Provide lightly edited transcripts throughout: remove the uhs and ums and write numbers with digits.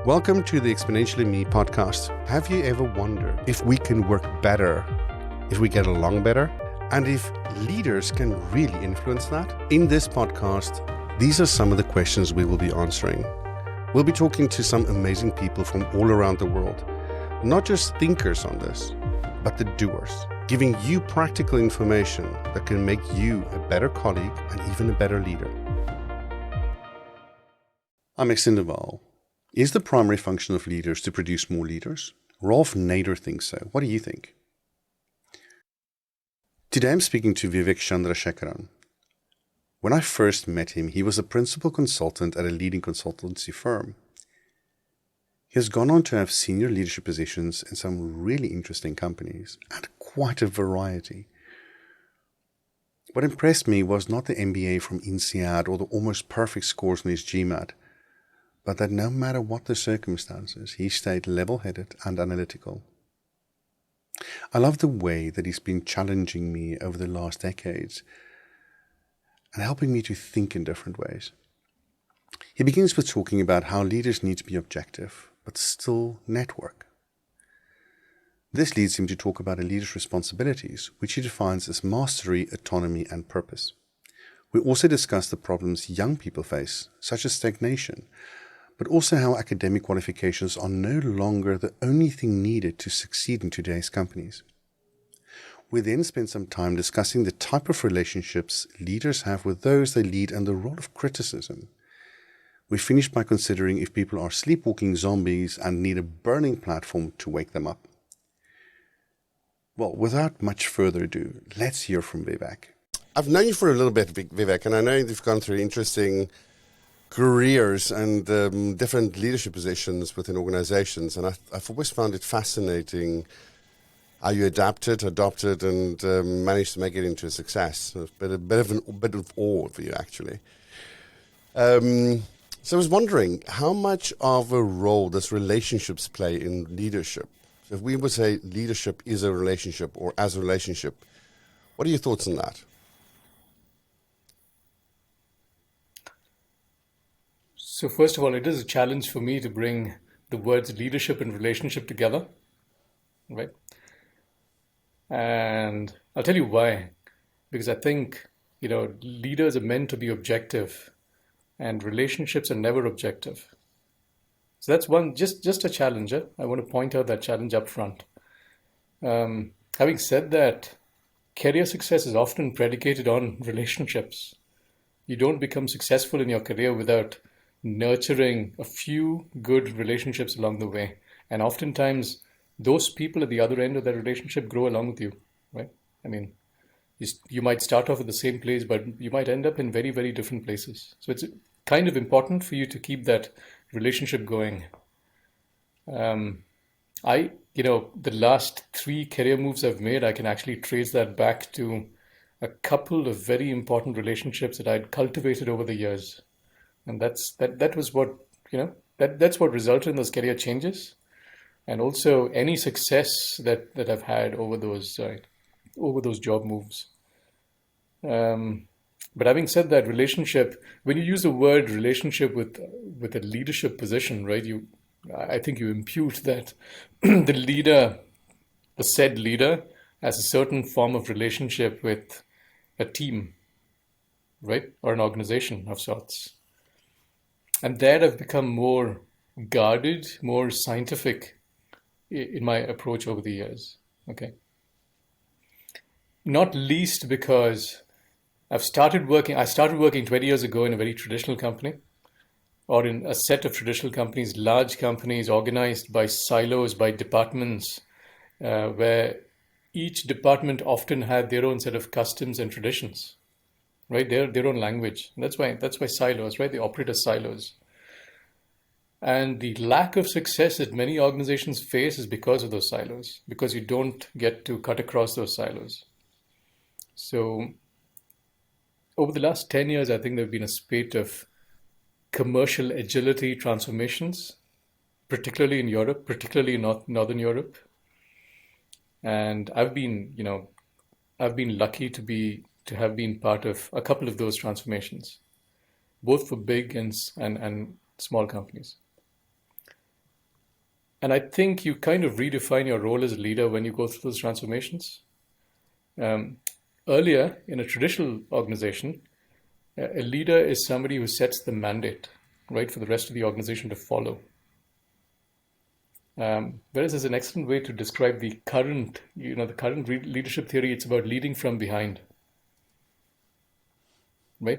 Welcome to the Exponentially Me podcast. Have you ever wondered if we can work better, if we get along better, and if leaders can really influence that? In this podcast, these are some of the questions we will be answering. We'll be talking to some amazing people from all around the world, not just thinkers on this, but the doers, giving you practical information that can make you a better colleague and even a better leader. I'm Nader. Is the primary function of leaders to produce more leaders? Rolf Nader thinks so. What do you think? Today I'm speaking to Vivek Chandrashekaran. When I first met him, he was a principal consultant at a leading consultancy firm. He has gone on to have senior leadership positions in some really interesting companies and quite a variety. What impressed me was not the MBA from INSEAD or the almost perfect scores on his GMAT, but that no matter what the circumstances, he stayed level-headed and analytical. I love the way that he's been challenging me over the last decades and helping me to think in different ways. He begins with talking about how leaders need to be objective, but still network. This leads him to talk about a leader's responsibilities, which he defines as mastery, autonomy, and purpose. We also discuss the problems young people face, such as stagnation, but also how academic qualifications are no longer the only thing needed to succeed in today's companies. We then spend some time discussing the type of relationships leaders have with those they lead and the role of criticism. We finish by considering if people are sleepwalking zombies and need a burning platform to wake them up. Well, without much further ado, let's hear from Vivek. I've known you for a little bit, Vivek, and I know you've gone through interesting careers and different leadership positions within organizations, and I've always found it fascinating how you adopted, and managed to make it into a success. So a bit of awe for you, actually. So I was wondering, how much of a role does relationships play in leadership? So if we would say leadership is a relationship or as a relationship, what are your thoughts on that? So first of all, it is a challenge for me to bring the words leadership and relationship together, right? And I'll tell you why. Because I think, leaders are meant to be objective and relationships are never objective. So that's one, just a challenge. I want to point out that challenge up front. Having said that, career success is often predicated on relationships. You don't become successful in your career without nurturing a few good relationships along the way. And oftentimes, those people at the other end of that relationship grow along with you, right? I mean, you might start off at the same place, but you might end up in very, very different places. So it's kind of important for you to keep that relationship going. The last 3 career moves I've made, I can actually trace that back to a couple of very important relationships that I'd cultivated over the years. And that was what, that's what resulted in those career changes. And also any success that I've had over those job moves. But having said that, relationship, when you use the word relationship with a leadership position, right, I think you impute that the said leader has a certain form of relationship with a team, right, or an organization of sorts. And there I've become more guarded, more scientific in my approach over the years. Okay. Not least because I started working 20 years ago in a very traditional company, or in a set of traditional companies, large companies organized by silos, by departments, where each department often had their own set of customs and traditions. Right, their own language. That's why silos, right? They operate as silos. And the lack of success that many organizations face is because of those silos, because you don't get to cut across those silos. So over the last 10 years, I think there have been a spate of commercial agility transformations, particularly in Europe, particularly in Northern Europe. And I've been lucky to have been part of a couple of those transformations, both for big and small companies. And I think you kind of redefine your role as a leader when you go through those transformations. Um, Earlier, in a traditional organization, a leader is somebody who sets the mandate, right, for the rest of the organization to follow. Whereas there's an excellent way to describe the current, the current leadership theory. It's about leading from behind, right?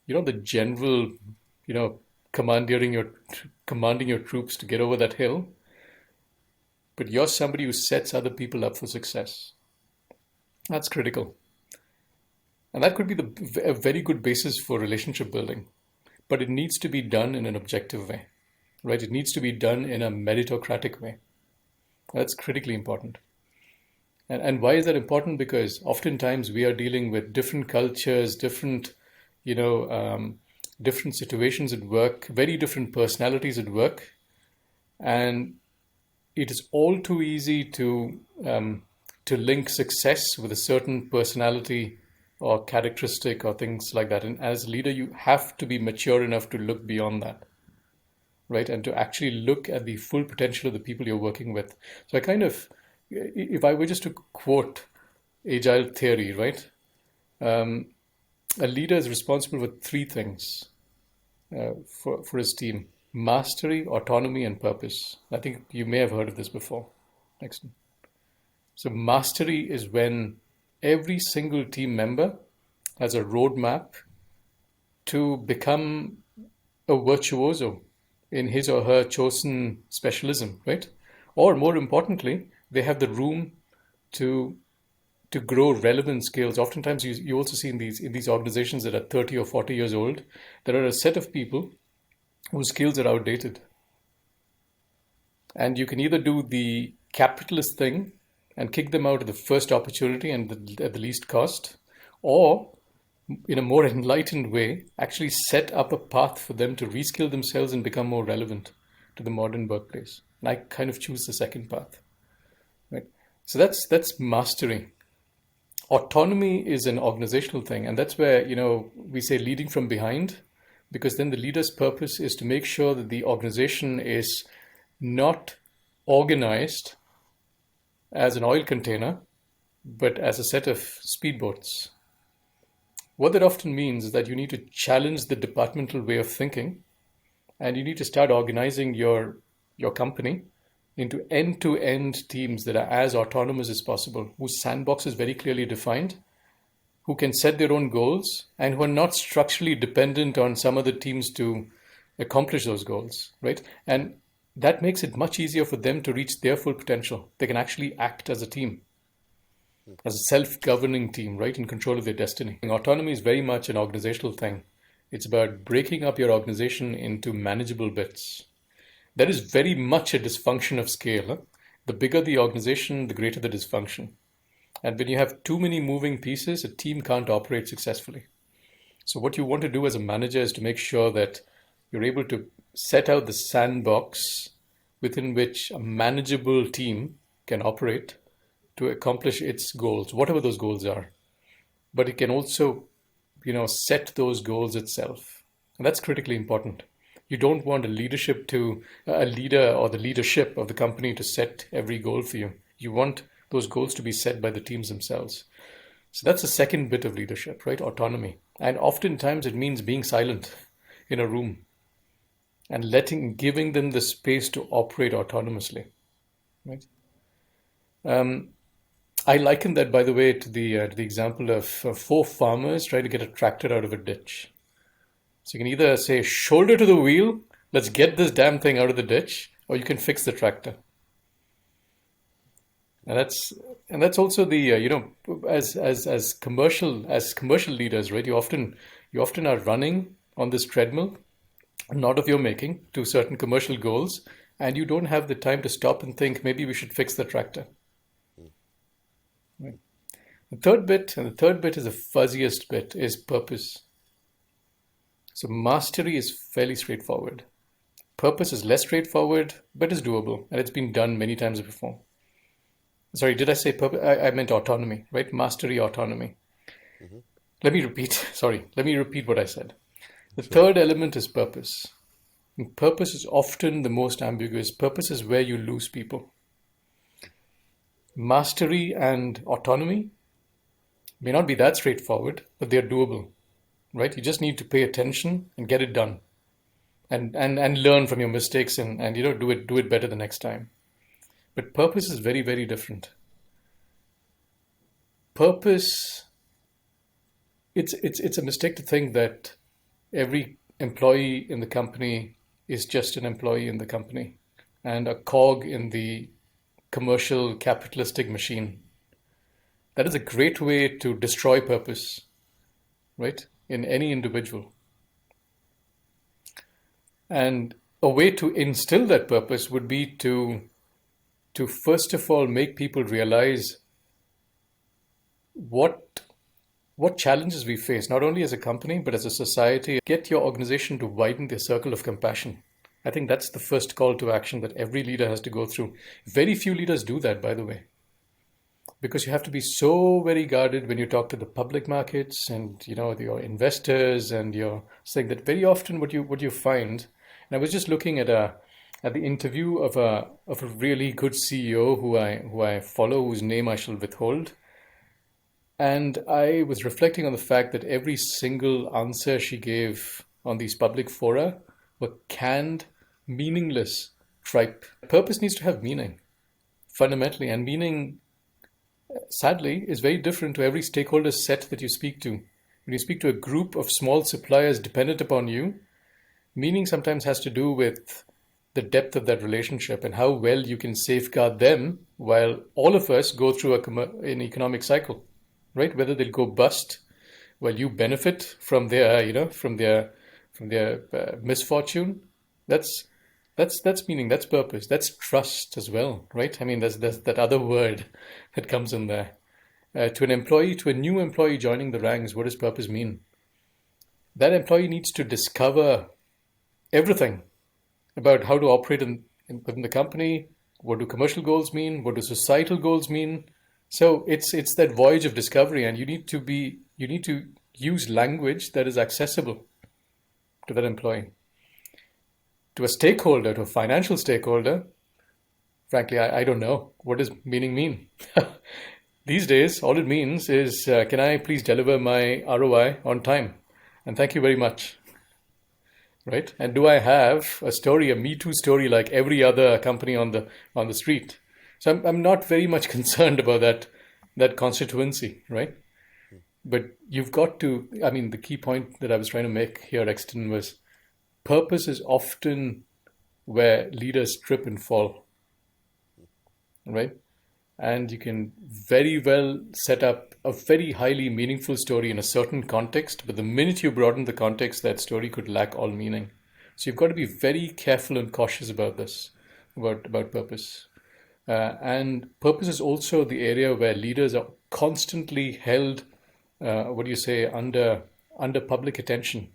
You're not the general, you know, commanding your troops to get over that hill, but you're somebody who sets other people up for success. That's critical. And that could be a very good basis for relationship building, but it needs to be done in an objective way, right? It needs to be done in a meritocratic way. That's critically important. And why is that important? Because oftentimes we are dealing with different cultures, you know, different situations at work, very different personalities at work, and it is all too easy to link success with a certain personality or characteristic or things like that. And as a leader, you have to be mature enough to look beyond that, right? And to actually look at the full potential of the people you're working with. So I kind of, if I were just to quote agile theory, right? A leader is responsible for three things for his team: mastery, autonomy, and purpose. I think you may have heard of this before. Next one. So mastery is when every single team member has a roadmap to become a virtuoso in his or her chosen specialism, right? Or more importantly, they have the room to grow relevant skills. Oftentimes, you also see in these organizations that are 30 or 40 years old, there are a set of people whose skills are outdated. And you can either do the capitalist thing and kick them out at the first opportunity and at the least cost, or in a more enlightened way, actually set up a path for them to reskill themselves and become more relevant to the modern workplace. And I kind of choose the second path, right? So that's mastery. Autonomy is an organizational thing, and that's where, we say leading from behind, because then the leader's purpose is to make sure that the organization is not organized as an oil container, but as a set of speedboats. What that often means is that you need to challenge the departmental way of thinking, and you need to start organizing your company into end-to-end teams that are as autonomous as possible, whose sandbox is very clearly defined, who can set their own goals, and who are not structurally dependent on some other teams to accomplish those goals, right? And that makes it much easier for them to reach their full potential. They can actually act as a team, as a self-governing team, right, in control of their destiny. Autonomy is very much an organizational thing. It's about breaking up your organization into manageable bits. That is very much a dysfunction of scale. Huh? The bigger the organization, the greater the dysfunction. And when you have too many moving pieces, a team can't operate successfully. So what you want to do as a manager is to make sure that you're able to set out the sandbox within which a manageable team can operate to accomplish its goals, whatever those goals are. But it can also, set those goals itself. And that's critically important. You don't want a leader or the leadership of the company to set every goal for you. You want those goals to be set by the teams themselves. So that's the second bit of leadership, right? Autonomy. And oftentimes it means being silent in a room and giving them the space to operate autonomously, right? I liken that, by the way, to the example of four farmers trying to get a tractor out of a ditch. So you can either say, shoulder to the wheel, let's get this damn thing out of the ditch, or you can fix the tractor. And that's also the as commercial leaders, right? You often are running on this treadmill, not of your making, to certain commercial goals, and you don't have the time to stop and think, maybe we should fix the tractor. Right. The third bit is the fuzziest bit, is purpose. So mastery is fairly straightforward. Purpose is less straightforward, but is doable, and it's been done many times before. Sorry, did I say purpose? I meant autonomy, right? Mastery, autonomy. Mm-hmm. Let me repeat what I said. The third element is purpose. And purpose is often the most ambiguous. Purpose is where you lose people. Mastery and autonomy may not be that straightforward, but they're doable, right? You just need to pay attention and get it done, and learn from your mistakes, and do it better the next time. But purpose is very, very different. Purpose, it's a mistake to think that every employee in the company is just an employee in the company and a cog in the commercial capitalistic machine. That is a great way to destroy purpose, right? In any individual. And a way to instill that purpose would be to first of all make people realize what challenges we face, not only as a company, but as a society. Get your organization to widen their circle of compassion. I think that's the first call to action that every leader has to go through. Very few leaders do that, by the way, because you have to be so very guarded when you talk to the public markets and your investors, and you're saying that very often what you find. And I was just looking at the interview of a really good CEO who I follow, whose name I shall withhold. And I was reflecting on the fact that every single answer she gave on these public fora were canned, meaningless tripe. Purpose needs to have meaning, fundamentally, and meaning, sadly, is very different to every stakeholder set that you speak to. When you speak to a group of small suppliers dependent upon you, meaning sometimes has to do with the depth of that relationship and how well you can safeguard them while all of us go through an economic cycle. Right? Whether they'll go bust while you benefit from their, from their misfortune. That's meaning. That's purpose. That's trust as well, right? I mean, there's that other word that comes in there. To a new employee joining the ranks, what does purpose mean? That employee needs to discover everything about how to operate within the company. What do commercial goals mean? What do societal goals mean? So it's that voyage of discovery, and you need to use language that is accessible to that employee. To a stakeholder, to a financial stakeholder, frankly, I don't know. What does meaning mean? These days, all it means is, can I please deliver my ROI on time? And thank you very much. Right? And do I have a story, a Me Too story, like every other company on the street? So I'm not very much concerned about that constituency, right? But you've got to, I mean, the key point that I was trying to make here, Exton, was purpose is often where leaders trip and fall, right? And you can very well set up a very highly meaningful story in a certain context, but the minute you broaden the context, that story could lack all meaning. So you've got to be very careful and cautious about this, about purpose. And purpose is also the area where leaders are constantly held, under public attention.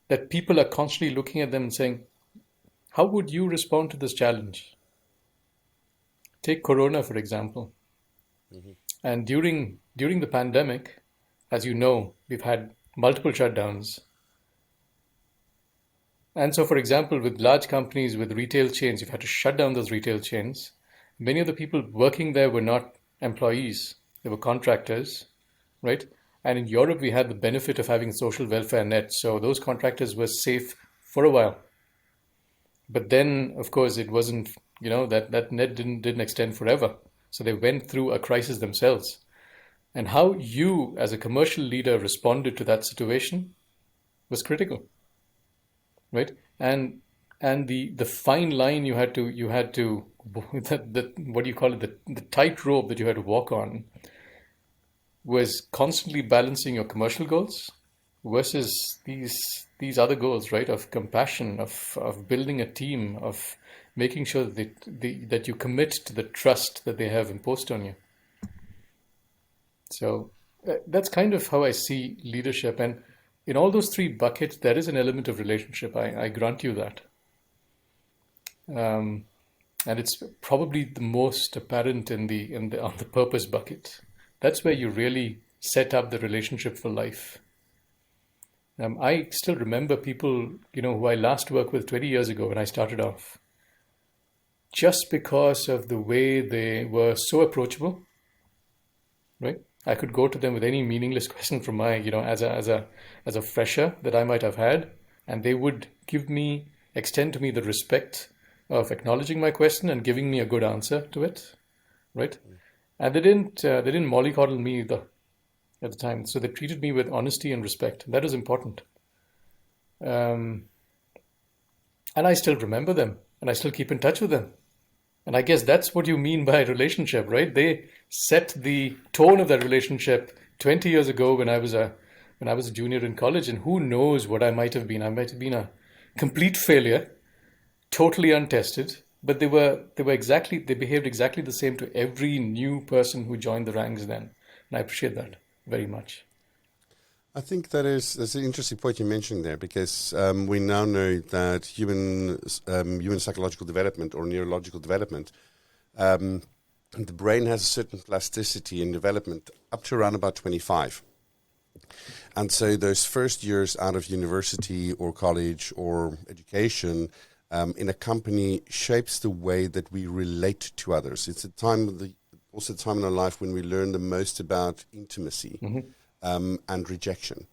That people are constantly looking at them and saying, how would you respond to this challenge? Take Corona, for example. Mm-hmm. And during the pandemic, as you know, we've had multiple shutdowns. And so, for example, with large companies, with retail chains, you've had to shut down those retail chains. Many of the people working there were not employees, they were contractors, right? And in Europe, we had the benefit of having social welfare net. So those contractors were safe for a while. But then, of course, it wasn't, that net didn't extend forever. So they went through a crisis themselves. And how you, as a commercial leader, responded to that situation was critical, right? And the fine line you had to what do you call it, the tightrope that you had to walk on was constantly balancing your commercial goals versus these other goals, right? Of compassion, of building a team, of making sure that you commit to the trust that they have imposed on you. So that's kind of how I see leadership. And in all those three buckets, there is an element of relationship. I grant you that. And it's probably the most apparent on the purpose bucket. That's where you really set up the relationship for life. I still remember people, who I last worked with 20 years ago when I started off, just because of the way they were so approachable, right? I could go to them with any meaningless question from my, as a fresher that I might have had, and they would extend to me the respect of acknowledging my question and giving me a good answer to it, right? And they didn't mollycoddle me either at the time. So they treated me with honesty and respect. That was important. Um, and I still remember them, and I still keep in touch with them. And I guess that's what you mean by relationship, right? They set the tone of that relationship 20 years ago when I was a junior in college, and who knows what I might have been. I might have been a complete failure, totally untested, but they behaved exactly the same to every new person who joined the ranks then. And I appreciate that very much. I think that's an interesting point you're mentioning there, because we now know that human psychological development or neurological development, the brain has a certain plasticity in development up to around about 25. And so those first years out of university or college or education in a company shapes the way that we relate to others. It's also a time in our life when we learn the most about intimacy. And rejection.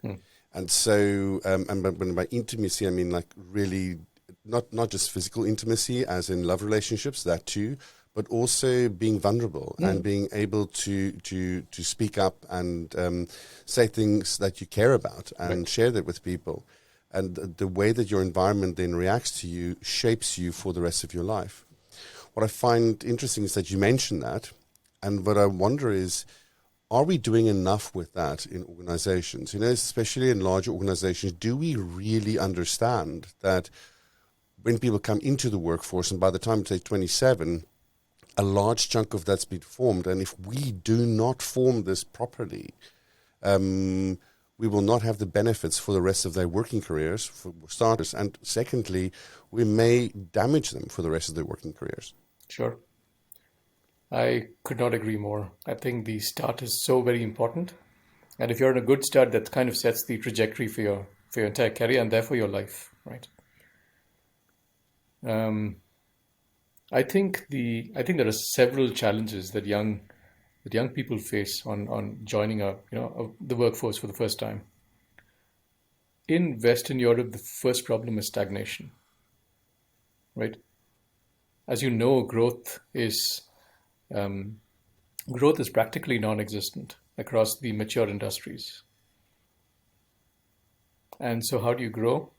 And so, and by intimacy, I mean like really not just physical intimacy as in love relationships, that too, but also being vulnerable and being able to speak up and say things that you care about and share that with people. And the way that your environment then reacts to you shapes you for the rest of your life. What I find interesting is that you mentioned that, and what I wonder is, are we doing enough with that in organizations? Especially in larger organizations, do we really understand that when people come into the workforce, and by the time they're 27, a large chunk of that's been formed, and if we do not form this properly, we will not have the benefits for the rest of their working careers, for starters, and secondly, we may damage them for the rest of their working careers. Sure. I could not agree more. I think the start is so very important. And if you're in a good start, that kind of sets the trajectory for your entire career and therefore your life, right? Um, I think there are several challenges that young people face on joining the workforce for the first time. In Western Europe, the first problem is stagnation, right? As you know, um, growth is practically non-existent across the mature industries. And so how do you grow?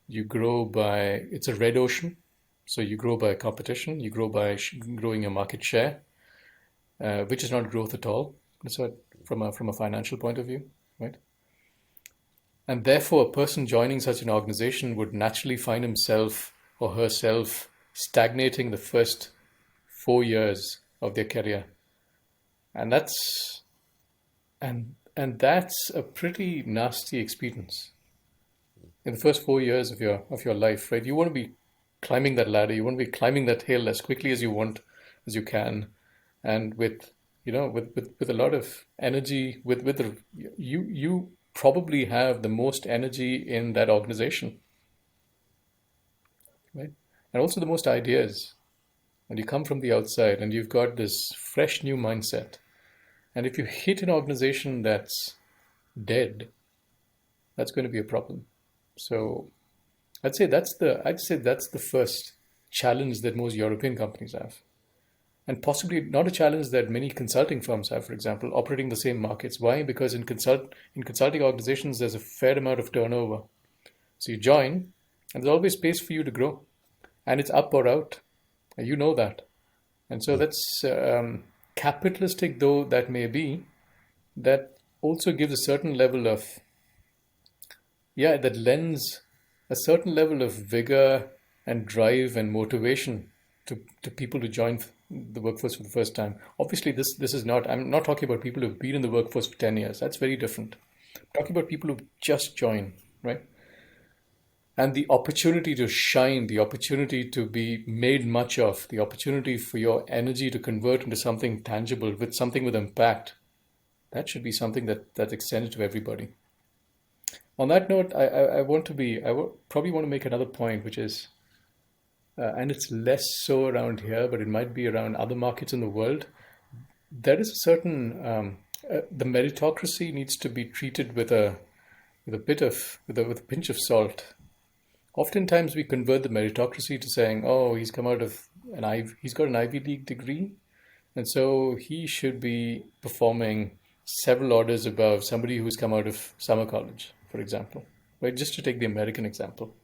You grow it's a red ocean. So you grow by competition, you grow by growing your market share, which is not growth at all. So from a financial point of view, right? And therefore, a person joining such an organization would naturally find himself or herself stagnating the first 4 years of their career. And that's a pretty nasty experience. In the first 4 years of your life, right? You want to be climbing that ladder, you want to be climbing that hill as quickly as you can, and with a lot of energy, you probably have the most energy in that organization, right? And also the most ideas. And you come from the outside and you've got this fresh new mindset. And if you hit an organization that's dead, that's going to be a problem. So I'd say that's the first challenge that most European companies have. And possibly not a challenge that many consulting firms have, for example, operating the same markets. Why? Because in consulting organizations there's a fair amount of turnover. So you join and there's always space for you to grow. And it's up or out. And you know that. And so that's capitalistic though that may be, that also gives a certain level of, that lends a certain level of vigor and drive and motivation to people to join the workforce for the first time. Obviously, this is not, I'm not talking about people who've been in the workforce for 10 years. That's very different. I'm talking about people who just join, right? And the opportunity to shine, the opportunity to be made much of, the opportunity for your energy to convert into something tangible, with impact, that should be something that's extended to everybody. On that note, probably want to make another point, which is, and it's less so around here, but it might be around other markets in the world. There is a certain the meritocracy needs to be treated with a bit of with a pinch of salt. Oftentimes, we convert the meritocracy to saying, "Oh, he's got an Ivy League degree, and so he should be performing several orders above somebody who's come out of summer college, for example." Right? Just to take the American example,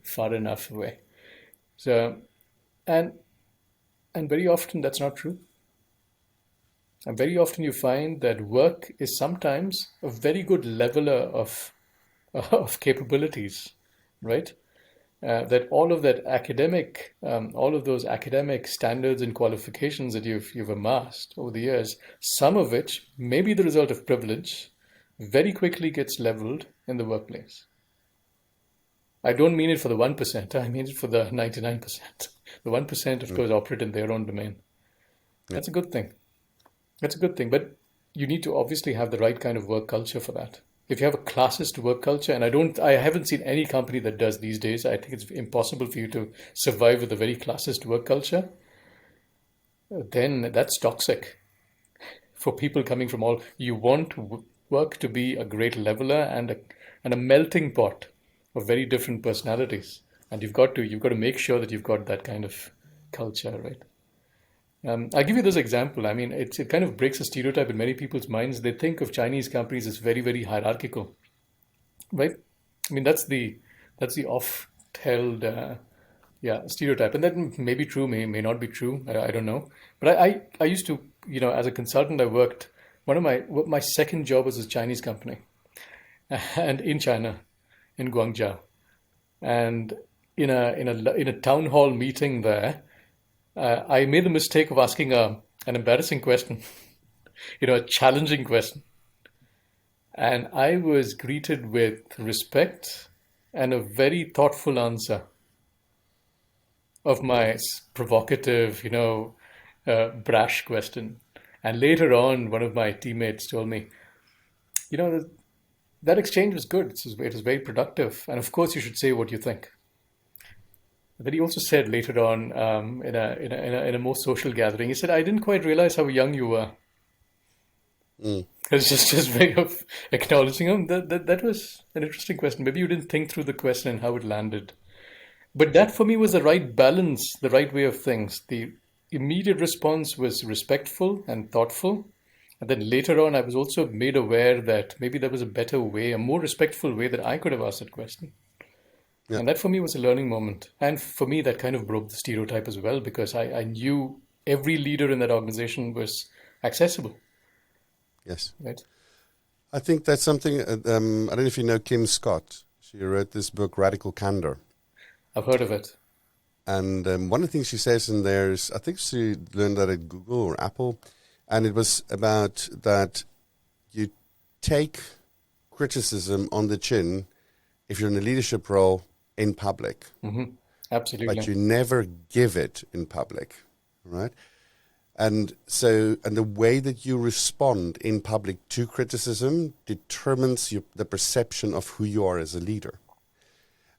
far enough away. So, and and very often that's not true. And very often you find that work is sometimes a very good leveler of capabilities, right? That all of those academic standards and qualifications that you've amassed over the years, some of which may be the result of privilege, very quickly gets leveled in the workplace. I don't mean it for the 1%, I mean it for the 99%. The 1%, of Mm. course, operate in their own domain. Yeah. That's a good thing. That's a good thing. But you need to obviously have the right kind of work culture for that. If you have a classist work culture, and I haven't seen any company that does these days. I think it's impossible for you to survive with a very classist work culture. Then that's toxic for people coming from all. You want work to be a great leveler and a melting pot of very different personalities, and you've got to make sure that you've got that kind of culture, right? I'll give you this example. I mean, it kind of breaks a stereotype in many people's minds. They think of Chinese companies as very, very hierarchical, right? I mean, that's the oft-held yeah stereotype, and that may be true, may not be true. I don't know. But I used to, as a consultant, I worked. My second job was a Chinese company, and in China, in Guangzhou, and in a town hall meeting there, I made the mistake of asking an embarrassing question, a challenging question. And I was greeted with respect and a very thoughtful answer of my provocative, brash question. And later on, one of my teammates told me, you know, that exchange was good. It was very productive. And of course, you should say what you think. But he also said later on, in a more social gathering, he said, "I didn't quite realize how young you were." Mm. It's just his way of acknowledging him. That was an interesting question. Maybe you didn't think through the question and how it landed. But that for me was the right balance, the right way of things. The immediate response was respectful and thoughtful. And then later on, I was also made aware that maybe there was a better way, a more respectful way that I could have asked that question. Yeah. And that for me was a learning moment. And for me, that kind of broke the stereotype as well because I knew every leader in that organization was accessible, Yes. right? I think that's something. I don't know if you know Kim Scott. She wrote this book, Radical Candor. I've heard of it. And one of the things she says in there is, I think she learned that at Google or Apple, and it was about that you take criticism on the chin if you're in a leadership role in public, Hmm. but Absolutely. you never give it in public, right? And so, and the way that you respond in public to criticism determines the perception of who you are as a leader.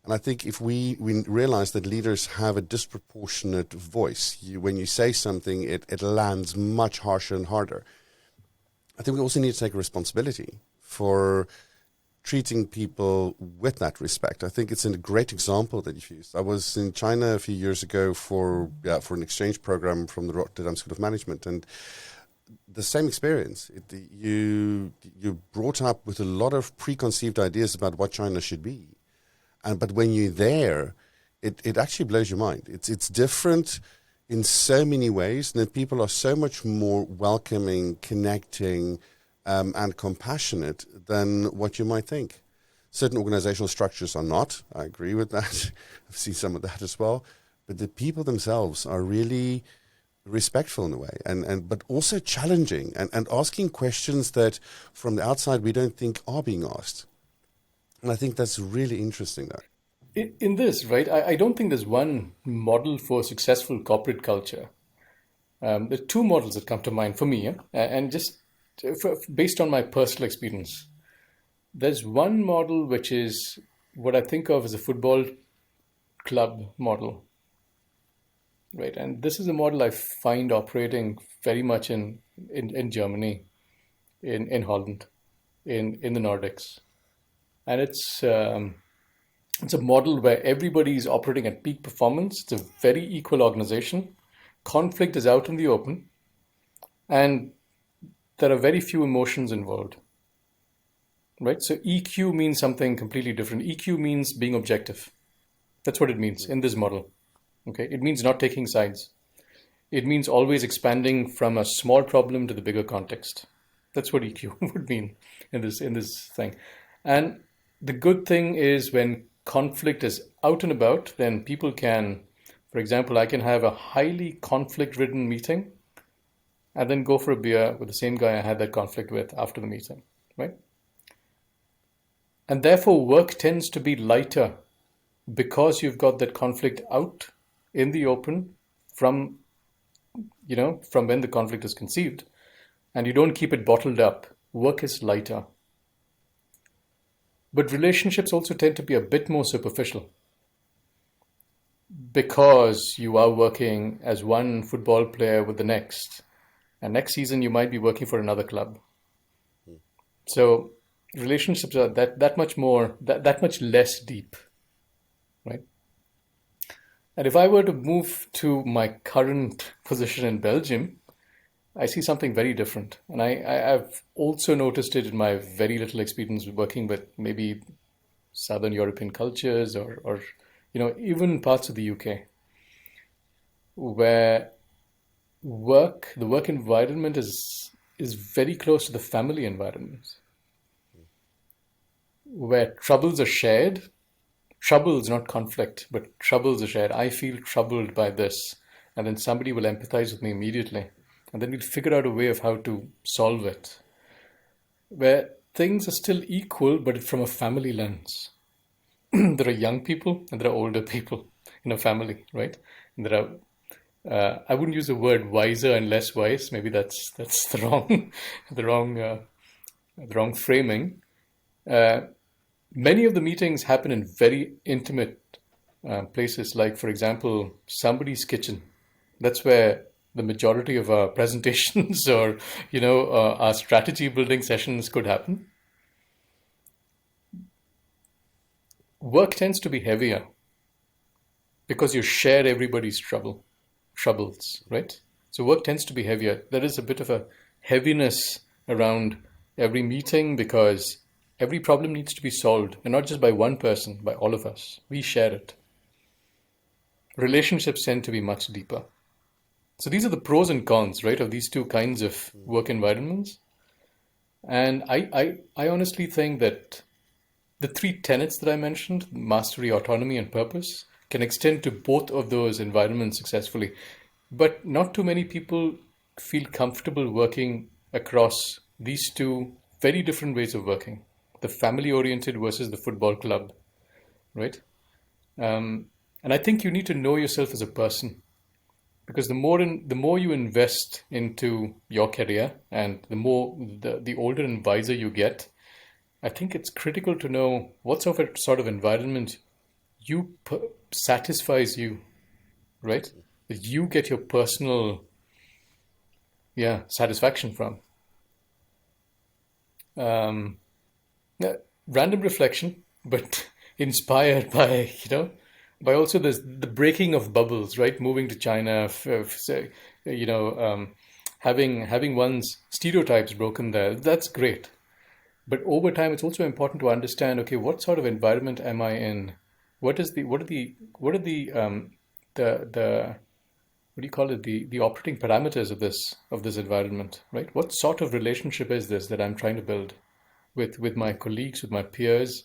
And I think if we realize that leaders have a disproportionate voice, when you say something, it lands much harsher and harder. I think we also need to take a responsibility for treating people with that respect. I think it's a great example that you've used. I was in China a few years ago for an exchange program from the Rotterdam School of Management, and the same experience. You're brought up with a lot of preconceived ideas about what China should be. But when you're there, it actually blows your mind. It's different in so many ways, and that people are so much more welcoming, connecting, and compassionate than what you might think. Certain organizational structures are not. I agree with that. I've seen some of that as well. But the people themselves are really respectful in a way, but also challenging and asking questions that from the outside we don't think are being asked. And I think that's really interesting, though. In this, right, I don't think there's one model for successful corporate culture. There are two models that come to mind for me, yeah? And just based on my personal experience. There's one model which is what I think of as a football club model, right? And this is a model I find operating very much in Germany, in Holland, in the Nordics. And it's a model where everybody is operating at peak performance. It's a very equal organization. Conflict is out in the open, and there are very few emotions involved, right? So EQ means something completely different. EQ means being objective. That's what it means in this model. Okay, it means not taking sides. It means always expanding from a small problem to the bigger context. That's what EQ would mean in this thing. And the good thing is when conflict is out and about, then people can, for example, I can have a highly conflict-ridden meeting and then go for a beer with the same guy I had that conflict with after the meeting, right? And therefore, work tends to be lighter because you've got that conflict out in the open from from when the conflict is conceived, and you don't keep it bottled up. Work is lighter. But relationships also tend to be a bit more superficial because you are working as one football player with the next. And next season, you might be working for another club. So relationships are that much more, that much less deep, right? And if I were to move to my current position in Belgium, I see something very different. And I've also noticed it in my very little experience working with maybe Southern European cultures or even parts of the UK, where the work environment is very close to the family environment, where troubles are shared. Troubles, not conflict, but troubles are shared. I feel troubled by this, and then somebody will empathize with me immediately, and then we'll figure out a way of how to solve it. Where things are still equal, but from a family lens. There are young people and there are older people in a family, right? And there are I wouldn't use the word wiser and less wise. Maybe that's the wrong the wrong framing. Uh, Many of the meetings happen in very intimate places, like, for example, somebody's kitchen. That's where the majority of our presentations or, our strategy building sessions could happen. Work tends to be heavier because you share everybody's troubles, right? So work tends to be heavier. There is a bit of a heaviness around every meeting because every problem needs to be solved, and not just by one person, by all of us. We share it. Relationships tend to be much deeper. So these are the pros and cons, right, of these two kinds of work environments. And I honestly think that the three tenets that I mentioned, mastery, autonomy, and purpose, can extend to both of those environments successfully. But not too many people feel comfortable working across these two very different ways of working, the family oriented versus the football club, right? And I think you need to know yourself as a person, because the more you invest into your career and the older and wiser you get, I think it's critical to know what sort of environment satisfies you, right? That you get your personal satisfaction from. Um, Random reflection, but inspired by by also the breaking of bubbles, right? Moving to China, say, having one's stereotypes broken there. That's great, but over time, it's also important to understand. Okay, what sort of environment am I in? The what do you call it? The operating parameters of this environment, right? What sort of relationship is this that I'm trying to build with my colleagues, with my peers,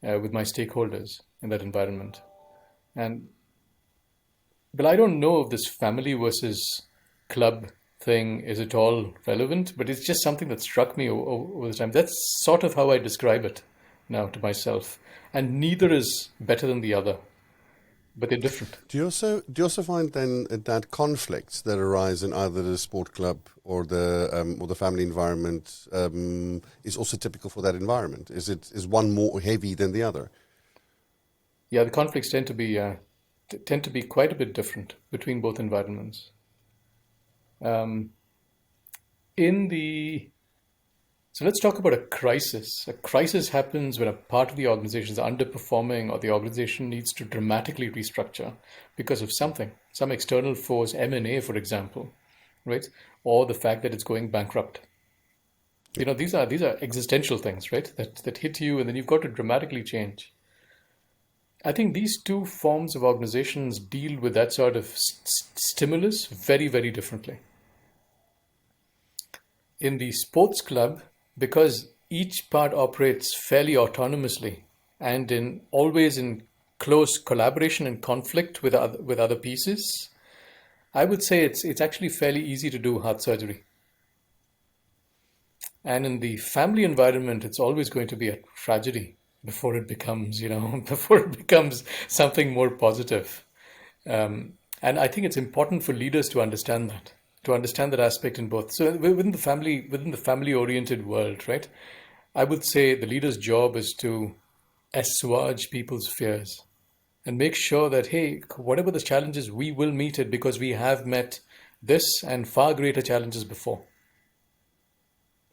with my stakeholders in that environment? And I don't know if this family versus club thing is at all relevant, but it's just something that struck me over the time. That's sort of how I describe it now to myself. And neither is better than the other. but they're different. Do you also find then that conflicts that arise in either the sport club or the family environment is also typical for that environment? Is one more heavy than the other? Yeah, the conflicts tend to be quite a bit different between both environments. Um, in the So let's talk about a crisis. A crisis happens when a part of the organization is underperforming or the organization needs to dramatically restructure because of something, some external force, M&A, for example, right? Or the fact that it's going bankrupt. These are existential things, right? That hit you and then you've got to dramatically change. I think these two forms of organizations deal with that sort of stimulus very, very differently. In the sports club, because each part operates fairly autonomously and in always in close collaboration and conflict with other pieces, I would say it's actually fairly easy to do heart surgery. And in the family environment, it's always going to be a tragedy before it becomes, before it becomes something more positive. And I think it's important for leaders to understand that aspect in both. So within the family-oriented world, right? I would say the leader's job is to assuage people's fears and make sure that, hey, whatever the challenges, we will meet it because we have met this and far greater challenges before,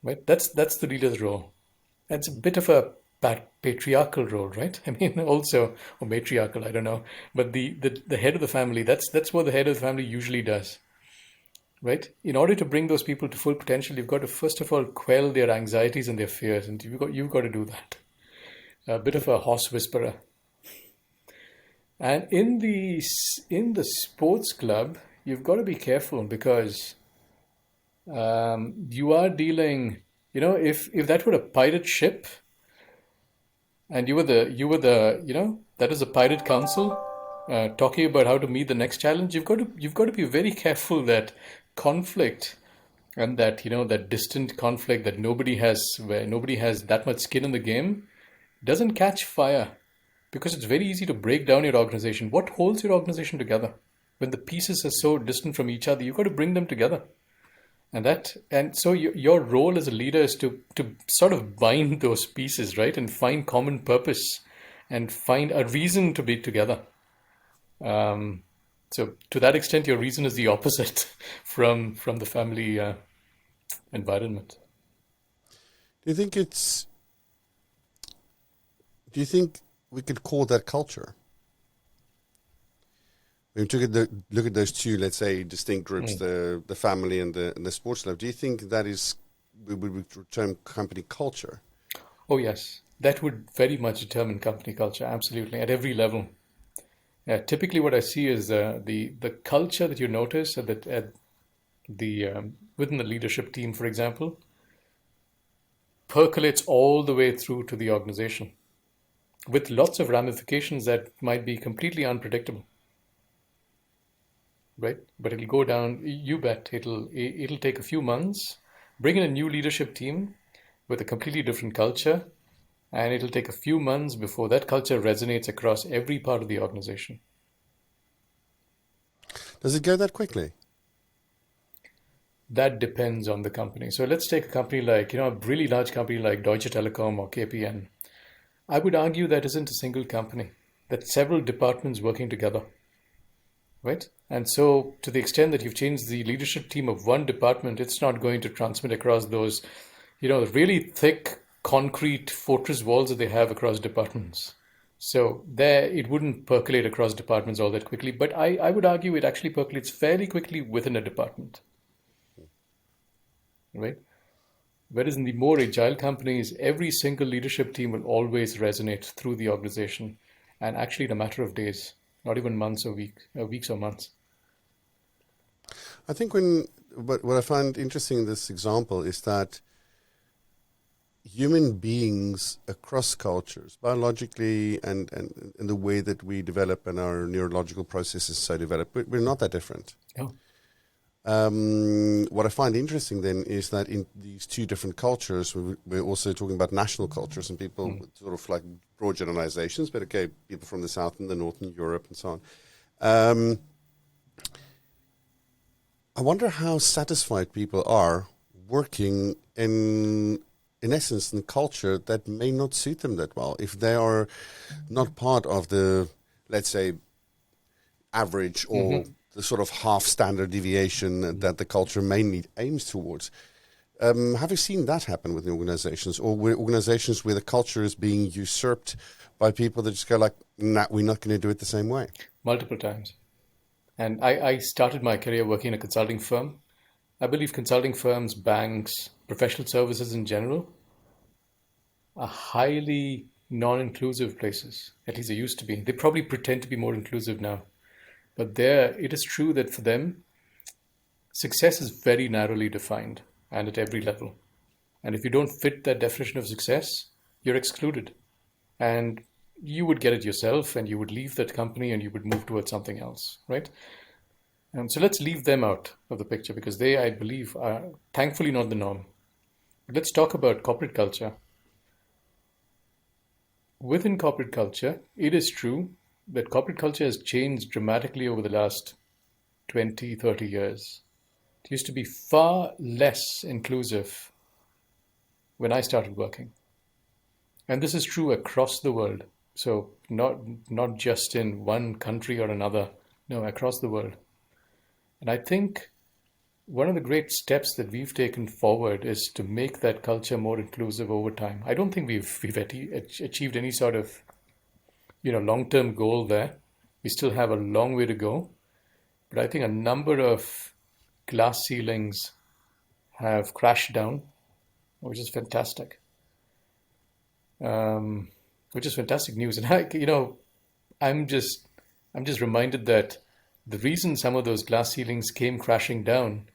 right? That's the leader's role. It's a bit of a patriarchal role, right? I mean, also, or matriarchal, I don't know. But the head of the family, that's what the head of the family usually does, right? In order to bring those people to full potential, you've got to first of all quell their anxieties and their fears, and you've got to do that. A bit of a horse whisperer. And in the sports club, you've got to be careful because you are dealing. If that were a pirate ship, and that is a pirate council talking about how to meet the next challenge. You've got to be very careful that conflict and that distant conflict that where nobody has that much skin in the game doesn't catch fire because it's very easy to break down your organization. What holds your organization together? When the pieces are so distant from each other, you've got to bring them together. And so your role as a leader is to sort of bind those pieces, right, and find common purpose and find a reason to be together. Um, so to that extent, your reason is the opposite from the family environment. Do you think it's? Do you think we could call that culture? When you look at those two, let's say, distinct groups, the family and the sports club, do you think that is, we would term company culture? Oh yes, that would very much determine company culture. Absolutely, at every level. Yeah, typically, what I see is the culture that you notice at the within the leadership team, for example, percolates all the way through to the organization with lots of ramifications that might be completely unpredictable, right? But it'll go down. You bet. It'll take a few months. Bring in a new leadership team with a completely different culture, and it'll take a few months before that culture resonates across every part of the organization. Does it go that quickly? That depends on the company. So let's take a company like, a really large company like Deutsche Telekom or KPN. I would argue that isn't a single company. That's several departments working together, right? And so to the extent that you've changed the leadership team of one department, it's not going to transmit across those, really thick concrete fortress walls that they have across departments. So there, it wouldn't percolate across departments all that quickly, but I would argue it actually percolates fairly quickly within a department, right? Whereas in the more agile companies, every single leadership team will always resonate through the organization, and actually in a matter of days, not even months or weeks or months. I think what I find interesting in this example is that human beings across cultures, biologically and the way that we develop and our neurological processes so develop, we're not that different. Oh. What I find interesting then is that in these two different cultures, we're also talking about national cultures and people with sort of like broad generalizations, but okay, people from the South and the North and Europe and so on. I wonder how satisfied people are working in essence, in culture that may not suit them that well. If they are not part of the, let's say, average or the sort of half standard deviation that the culture mainly aims towards. Have you seen that happen with the organizations, or with organizations where the culture is being usurped by people that just go like, nah, we're not going to do it the same way? Multiple times. And I started my career working in a consulting firm. I believe consulting firms, banks, professional services in general are highly non-inclusive places. At least they used to be. They probably pretend to be more inclusive now. But there, it is true that for them, success is very narrowly defined and at every level. And if you don't fit that definition of success, you're excluded. And you would get it yourself and you would leave that company and you would move towards something else, right? So let's leave them out of the picture because they, I believe, are thankfully not the norm. But let's talk about corporate culture. Within corporate culture, it is true that corporate culture has changed dramatically over the last 20, 30 years. It used to be far less inclusive when I started working. And this is true across the world. So not just in one country or another, no, across the world. And I think one of the great steps that we've taken forward is to make that culture more inclusive over time. I don't think we've achieved any sort of long-term goal there. We still have a long way to go. But I think a number of glass ceilings have crashed down, which is fantastic. Which is fantastic news. And I'm just reminded that the reason some of those glass ceilings came crashing down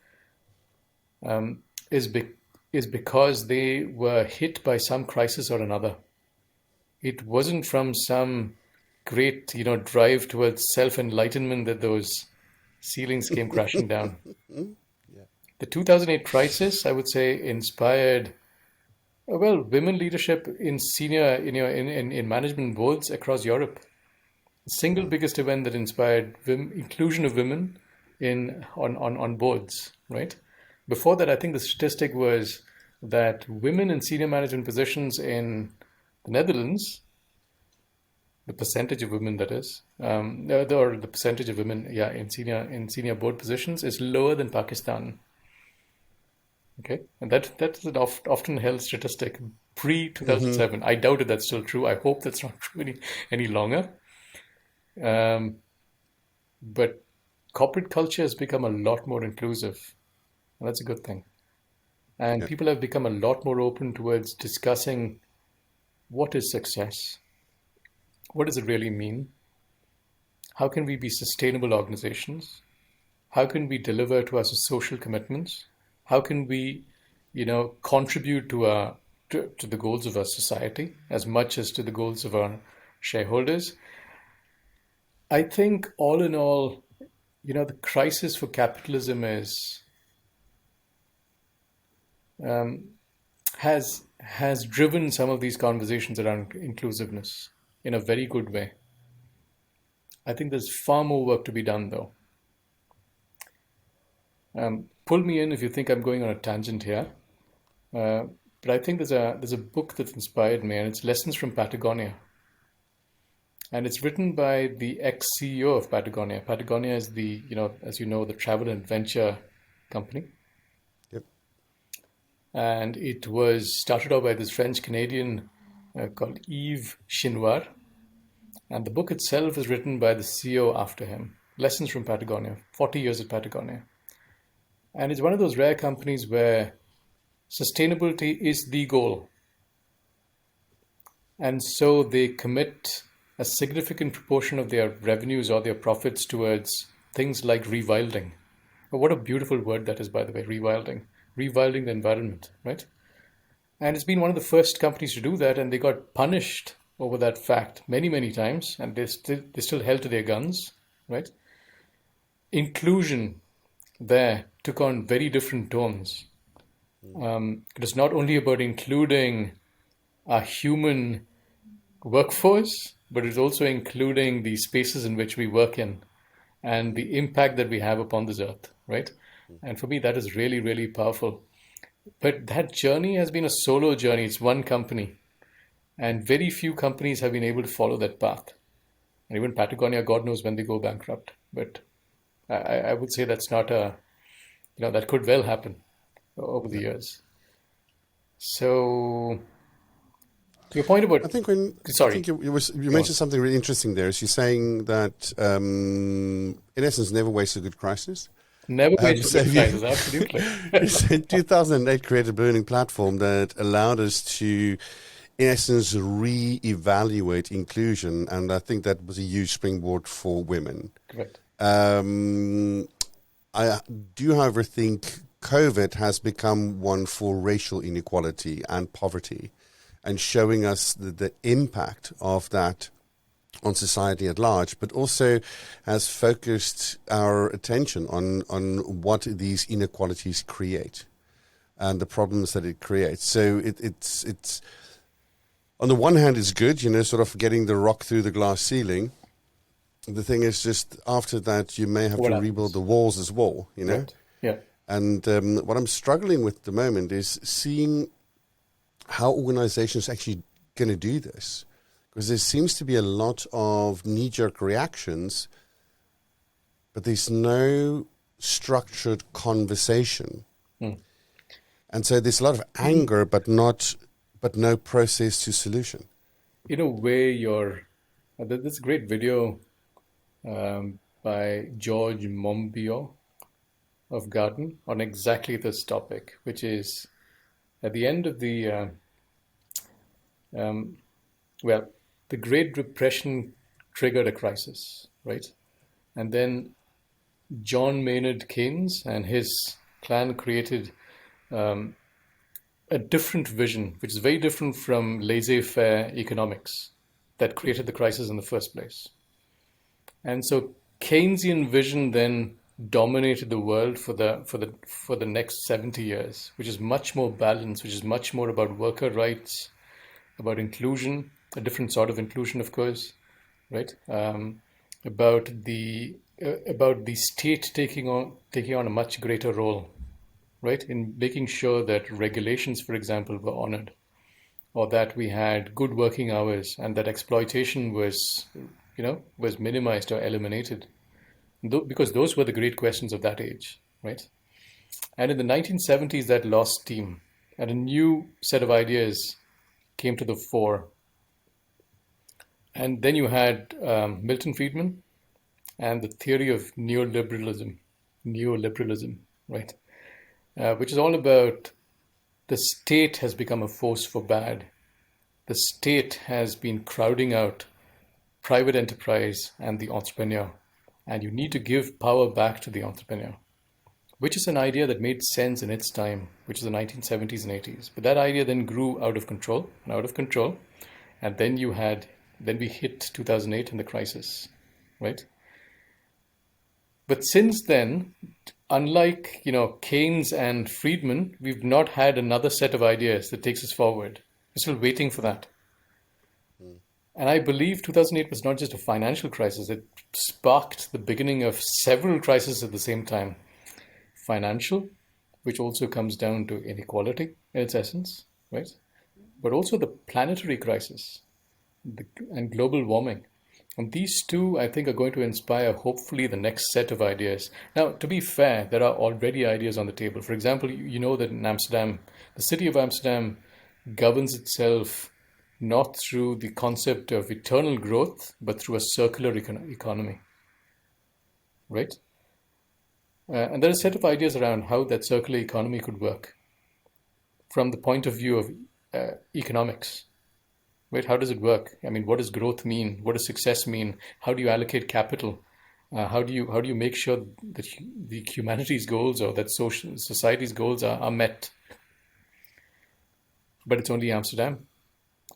is because they were hit by some crisis or another. It wasn't from some great, drive towards self-enlightenment that those ceilings came crashing down. Yeah. The 2008 crisis, I would say, inspired women leadership in senior, in management boards across Europe. The single biggest event that inspired inclusion of women on boards, right? Before that, I think the statistic was that women in senior management positions in the Netherlands, the percentage of women that is, or the percentage of women, in senior board positions is lower than Pakistan. Okay, and that is an often held statistic pre 2007. I doubt if that's still true. I hope that's not true any longer. But corporate culture has become a lot more inclusive, and that's a good thing. And people have become a lot more open towards discussing what is success, what does it really mean, how can we be sustainable organizations, how can we deliver to our social commitments, how can we, contribute to the goals of our society as much as to the goals of our shareholders. I think all in all, the crisis for capitalism has driven some of these conversations around inclusiveness in a very good way. I think there's far more work to be done, though. Pull me in if you think I'm going on a tangent here. But I think there's a book that inspired me, and it's Lessons from Patagonia. And it's written by the ex-CEO of Patagonia. Patagonia is as you know, the travel and adventure company. Yep. And it was started off by this French Canadian called Yves Chinoir. And the book itself is written by the CEO after him. Lessons from Patagonia, 40 years at Patagonia. And it's one of those rare companies where sustainability is the goal. And so they commit a significant proportion of their revenues or their profits towards things like rewilding. What a beautiful word that is, by the way, rewilding. Rewilding the environment, right? And it's been one of the first companies to do that, and they got punished over that fact many, many times, and they still held to their guns, right? Inclusion there took on very different tones. It is not only about including a human workforce, but it's also including the spaces in which we work in and the impact that we have upon this earth, right? And for me, that is really, really powerful. But that journey has been a solo journey. It's one company, and very few companies have been able to follow that path. And even Patagonia, God knows when they go bankrupt. But I would say that's not a, that could well happen over the Yeah. years. So your point about, I sorry, think you go on. mentioned something really interesting there. Is you're saying that in essence, never waste a good crisis. Never waste a So good crisis, absolutely. you said 2008 created a learning platform that allowed us to, in essence, re-evaluate inclusion, and I think that was a huge springboard for women. Correct. I do, however, think COVID has become one for racial inequality and poverty, and showing us the impact of that on society at large, but also has focused our attention on what these inequalities create and the problems that it creates. So it's on the one hand, it's good, sort of getting the rock through the glass ceiling. The thing is, just after that, you may have What to rebuild happens? the walls as well, Right. Yeah. And what I'm struggling with at the moment is seeing how organizations actually going to do this. Because there seems to be a lot of knee-jerk reactions, but there's no structured conversation. Mm. And so there's a lot of anger, but no process to solution. In a way, there's a great video by George Monbiot of Garden on exactly this topic, which is at the end of um, the Great Depression triggered a crisis, right? And then John Maynard Keynes and his clan created a different vision, which is very different from laissez-faire economics that created the crisis in the first place. And so Keynesian vision then dominated the world for the next 70 years, which is much more balanced, which is much more about worker rights, about inclusion, a different sort of inclusion, of course, right? About the state taking on a much greater role, right, in making sure that regulations, for example, were honored, or that we had good working hours, and that exploitation was minimized or eliminated, because those were the great questions of that age, right? And in the 1970s, that lost steam, and a new set of ideas came to the fore. And then you had Milton Friedman and the theory of neoliberalism, right? Which is all about the state has become a force for bad. The state has been crowding out private enterprise and the entrepreneur, and you need to give power back to the entrepreneur, which is an idea that made sense in its time, which is the 1970s and 80s. But that idea then grew out of control and out of control, and then we hit 2008 and the crisis, right? But since then, unlike Keynes and Friedman, we've not had another set of ideas that takes us forward. We're still waiting for that. And I believe 2008 was not just a financial crisis, it sparked the beginning of several crises at the same time. Financial, which also comes down to inequality in its essence, right? But also the planetary crisis and global warming. And these two, I think, are going to inspire, hopefully, the next set of ideas. Now, to be fair, there are already ideas on the table. For example, you know that in Amsterdam, the city of Amsterdam governs itself not through the concept of eternal growth, but through a circular economy, right? And there are a set of ideas around how that circular economy could work from the point of view of economics. Right? How does it work? I mean, what does growth mean? What does success mean? How do you allocate capital? How do you make sure that the humanity's goals or that society's goals are met? But it's only Amsterdam,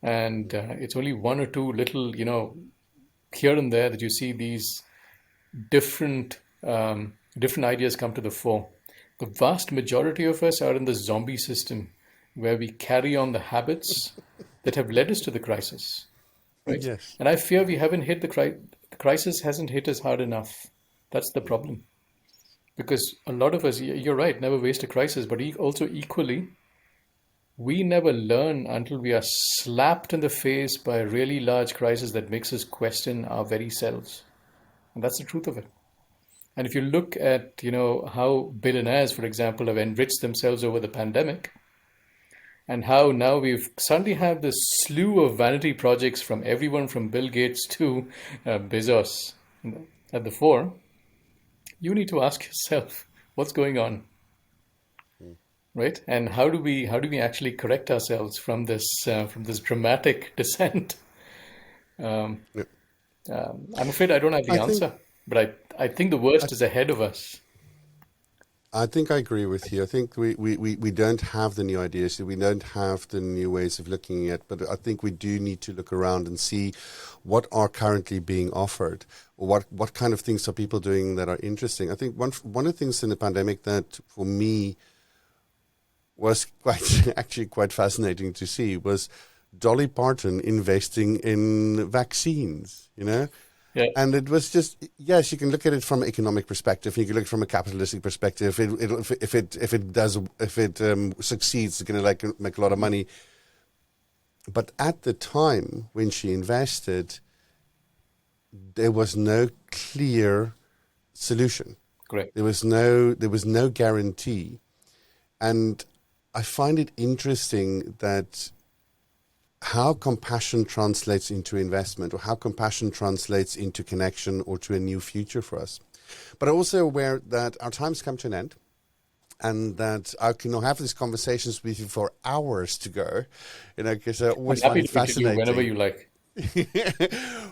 and it's only one or two little, here and there that you see these different different ideas come to the fore. The vast majority of us are in the zombie system where we carry on the habits that have led us to the crisis, right? Yes. And I fear we haven't hit the crisis hasn't hit us hard enough. That's the problem. Because a lot of us, you're right, never waste a crisis, but also equally, we never learn until we are slapped in the face by a really large crisis that makes us question our very selves. And that's the truth of it. And if you look at, how billionaires, for example, have enriched themselves over the pandemic, and how now we've suddenly have this slew of vanity projects from everyone from Bill Gates to Bezos at the fore, you need to ask yourself, what's going on? Right? And how do we actually correct ourselves from this dramatic descent? I'm afraid I don't have the answer, but I think the worst is ahead of us. I think I agree with you. I think we don't have the new ideas, we don't have the new ways of looking at it, but I think we do need to look around and see what are currently being offered, or what kind of things are people doing that are interesting. I think one of the things in the pandemic that for me was quite fascinating to see was Dolly Parton investing in vaccines, Yeah. And it was just, yes, you can look at it from an economic perspective. You can look from a capitalistic perspective. If it succeeds, it's going to make a lot of money. But at the time when she invested, there was no clear solution. Correct. There was no guarantee, and I find it interesting that how compassion translates into investment, or how compassion translates into connection or to a new future for us. But I'm also aware that our time's come to an end, and that I can have these conversations with you for hours to go, because I always I'm happy find it to meet you fascinating. whenever you like.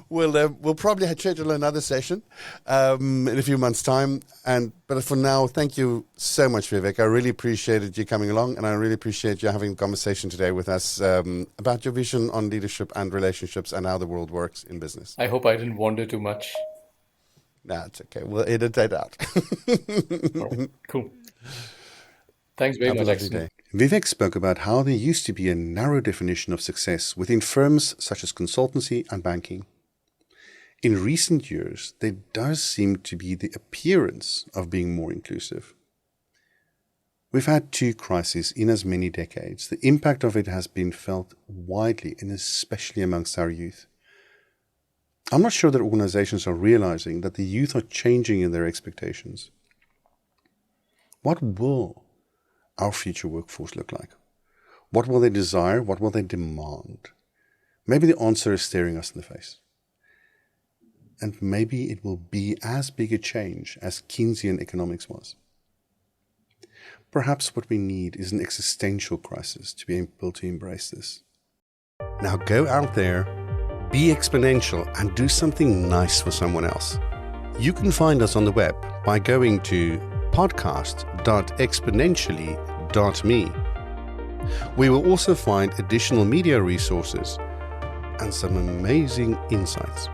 We'll probably schedule another session in a few months' time. But for now, thank you so much, Vivek. I really appreciated you coming along, and I really appreciate you having a conversation today with us about your vision on leadership and relationships and how the world works in business. I hope I didn't wander too much. No, it's okay. We'll edit that out. All right. Cool. Thanks very Have a much. lovely day. Vivek spoke about how there used to be a narrow definition of success within firms such as consultancy and banking. In recent years, there does seem to be the appearance of being more inclusive. We've had 2 crises in as many decades. The impact of it has been felt widely, and especially amongst our youth. I'm not sure that organizations are realizing that the youth are changing in their expectations. What will our future workforce look like? What will they desire? What will they demand? Maybe the answer is staring us in the face. And maybe it will be as big a change as Keynesian economics was. Perhaps what we need is an existential crisis to be able to embrace this. Now go out there, be exponential, and do something nice for someone else. You can find us on the web by going to podcast.exponentially.me. We will also find additional media resources and some amazing insights.